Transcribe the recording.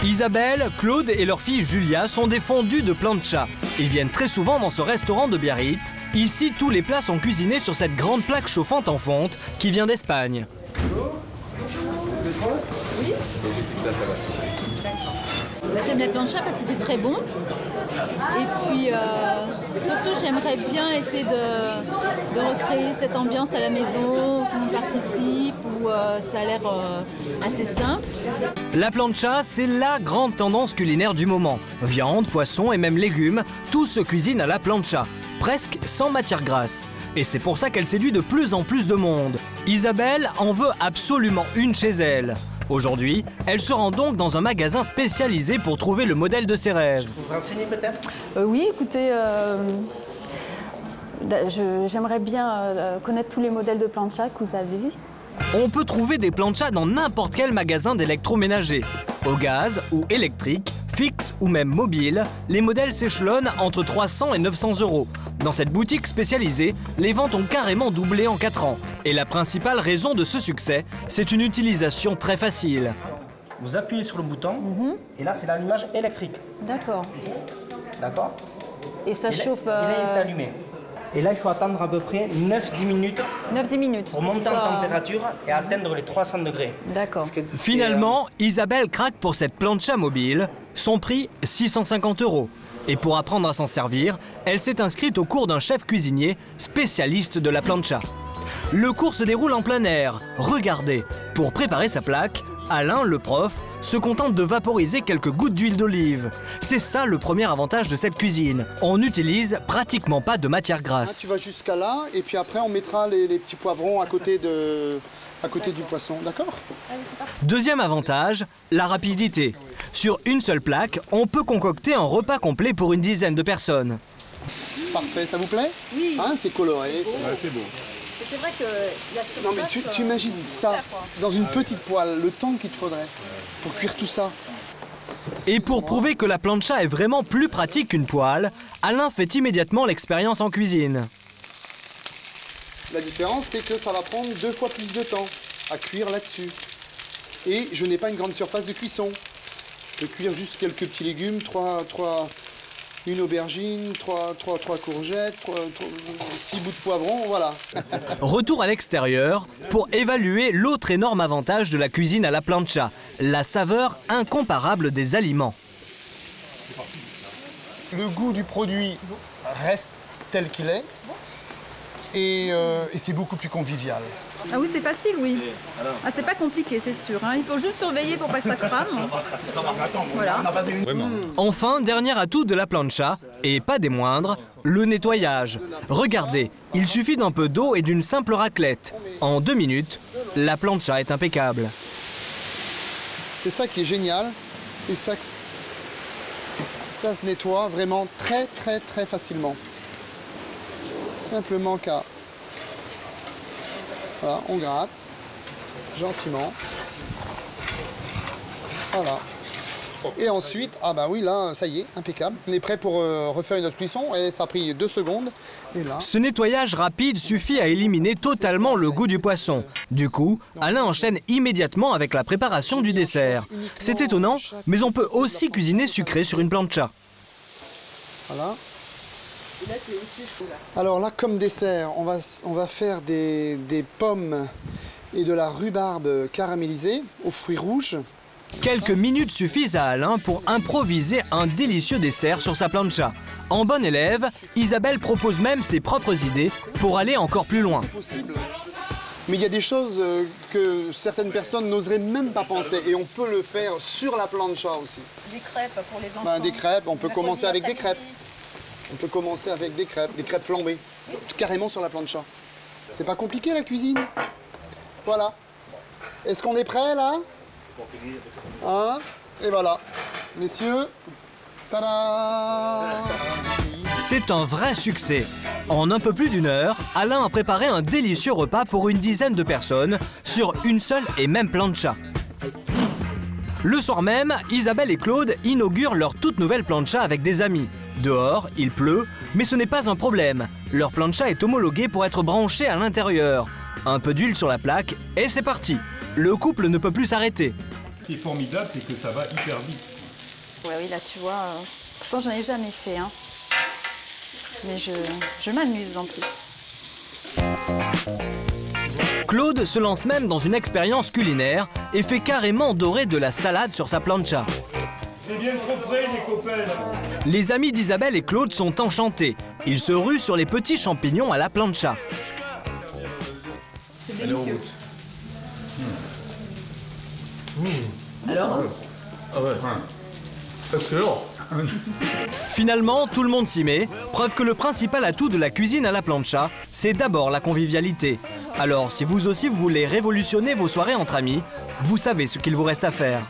Isabelle, Claude et leur fille Julia sont des fondus de plancha. Ils viennent très souvent dans ce restaurant de Biarritz. Ici, tous les plats sont cuisinés sur cette grande plaque chauffante en fonte qui vient d'Espagne. Oui. J'aime la plancha parce que c'est très bon. Et puis surtout j'aimerais bien essayer de recréer cette ambiance à la maison, où tout le monde participe, où ça a l'air assez simple. La plancha, c'est la grande tendance culinaire du moment. Viande, poisson et même légumes, tout se cuisine à la plancha, presque sans matière grasse. Et c'est pour ça qu'elle séduit de plus en plus de monde. Isabelle en veut absolument une chez elle. Aujourd'hui, elle se rend donc dans un magasin spécialisé pour trouver le modèle de ses rêves. Vous vous renseignez peut-être? Oui, écoutez, j'aimerais bien connaître tous les modèles de plancha que vous avez. On peut trouver des planchas dans n'importe quel magasin d'électroménager. Au gaz ou électrique, fixe ou même mobile, les modèles s'échelonnent entre 300 et 900 €. Dans cette boutique spécialisée, les ventes ont carrément doublé en 4 ans. Et la principale raison de ce succès, c'est une utilisation très facile. Vous appuyez sur le bouton et là c'est l'allumage électrique. D'accord. D'accord? Et ça chauffe... Il est allumé. Et là il faut attendre à peu près 9-10 minutes 9-10 minutes. pour monter en température et atteindre les 300 degrés. D'accord. Finalement, Isabelle craque pour cette plancha mobile. Son prix, 650 €. Et pour apprendre à s'en servir, elle s'est inscrite au cours d'un chef cuisinier spécialiste de la plancha. Le cours se déroule en plein air. Regardez, pour préparer sa plaque, Alain, le prof, se contente de vaporiser quelques gouttes d'huile d'olive. C'est ça le premier avantage de cette cuisine. On n'utilise pratiquement pas de matière grasse. Tu vas jusqu'à là et puis après on mettra les petits poivrons à côté du poisson, d'accord? Deuxième avantage, la rapidité. Sur une seule plaque, on peut concocter un repas complet pour une dizaine de personnes. Parfait, ça vous plaît? Oui. Hein, c'est coloré. C'est beau. C'est vrai que la surface... Non mais tu imagines ça dans une petite poêle, le temps qu'il te faudrait pour cuire tout ça. Et pour prouver que la plancha est vraiment plus pratique qu'une poêle, Alain fait immédiatement l'expérience en cuisine. La différence, c'est que ça va prendre 2 fois plus de temps à cuire là-dessus. Et je n'ai pas une grande surface de cuisson. Je peux cuire juste quelques petits légumes, une aubergine, 3 courgettes, 6 bouts de poivron, voilà. Retour à l'extérieur pour évaluer l'autre énorme avantage de la cuisine à la plancha, la saveur incomparable des aliments. Le goût du produit reste tel qu'il est et c'est beaucoup plus convivial. Ah oui, c'est facile, oui. Ah, c'est pas compliqué, c'est sûr. Hein. Il faut juste surveiller pour pas que ça crame. Voilà. Enfin, dernier atout de la plancha, et pas des moindres, le nettoyage. Regardez, il suffit d'un peu d'eau et d'une simple raclette. En 2 minutes, la plancha est impeccable. C'est ça qui est génial, c'est ça que ça se nettoie vraiment très facilement. Simplement qu'à... Voilà, on gratte, gentiment. Voilà. Et ensuite, ah bah oui, là, ça y est, impeccable. On est prêt pour refaire une autre cuisson et ça a pris 2 secondes. Et là... Ce nettoyage rapide suffit à éliminer totalement le goût du poisson. Du coup, Alain enchaîne immédiatement avec la préparation du dessert. C'est étonnant, mais on peut aussi cuisiner sucré sur une plancha. Voilà. Et là, c'est aussi chaud, là. Alors là, comme dessert, on va faire des pommes et de la rhubarbe caramélisée aux fruits rouges. Quelques minutes suffisent à Alain pour improviser un délicieux dessert sur sa plancha. En bonne élève, Isabelle propose même ses propres idées pour aller encore plus loin. Mais il y a des choses que certaines personnes n'oseraient même pas penser et on peut le faire sur la plancha aussi. Des crêpes pour les enfants. Ben, des crêpes, on peut commencer avec des crêpes. On peut commencer avec des crêpes flambées, carrément sur la plancha. C'est pas compliqué la cuisine. Voilà. Est-ce qu'on est prêt là? Hein? Et voilà. Messieurs, tada! C'est un vrai succès. En un peu plus d'1 heure, Alain a préparé un délicieux repas pour une dizaine de personnes sur une seule et même plancha. Le soir même, Isabelle et Claude inaugurent leur toute nouvelle plancha avec des amis. Dehors, il pleut, mais ce n'est pas un problème. Leur plancha est homologuée pour être branchée à l'intérieur. Un peu d'huile sur la plaque et c'est parti. Le couple ne peut plus s'arrêter. qui est formidable, c'est que ça va hyper vite. Ouais, oui, là, tu vois, pourtant, j'en ai jamais fait, hein. Mais je m'amuse en plus. Claude se lance même dans une expérience culinaire et fait carrément dorer de la salade sur sa plancha. C'est bien trop près, les copains. Les amis d'Isabelle et Claude sont enchantés. Ils se ruent sur les petits champignons à la plancha. C'est délicieux. Alors Ah ouais. Excellent. Finalement, tout le monde s'y met, preuve que le principal atout de la cuisine à la plancha, c'est d'abord la convivialité. Alors, si vous aussi vous voulez révolutionner vos soirées entre amis, vous savez ce qu'il vous reste à faire.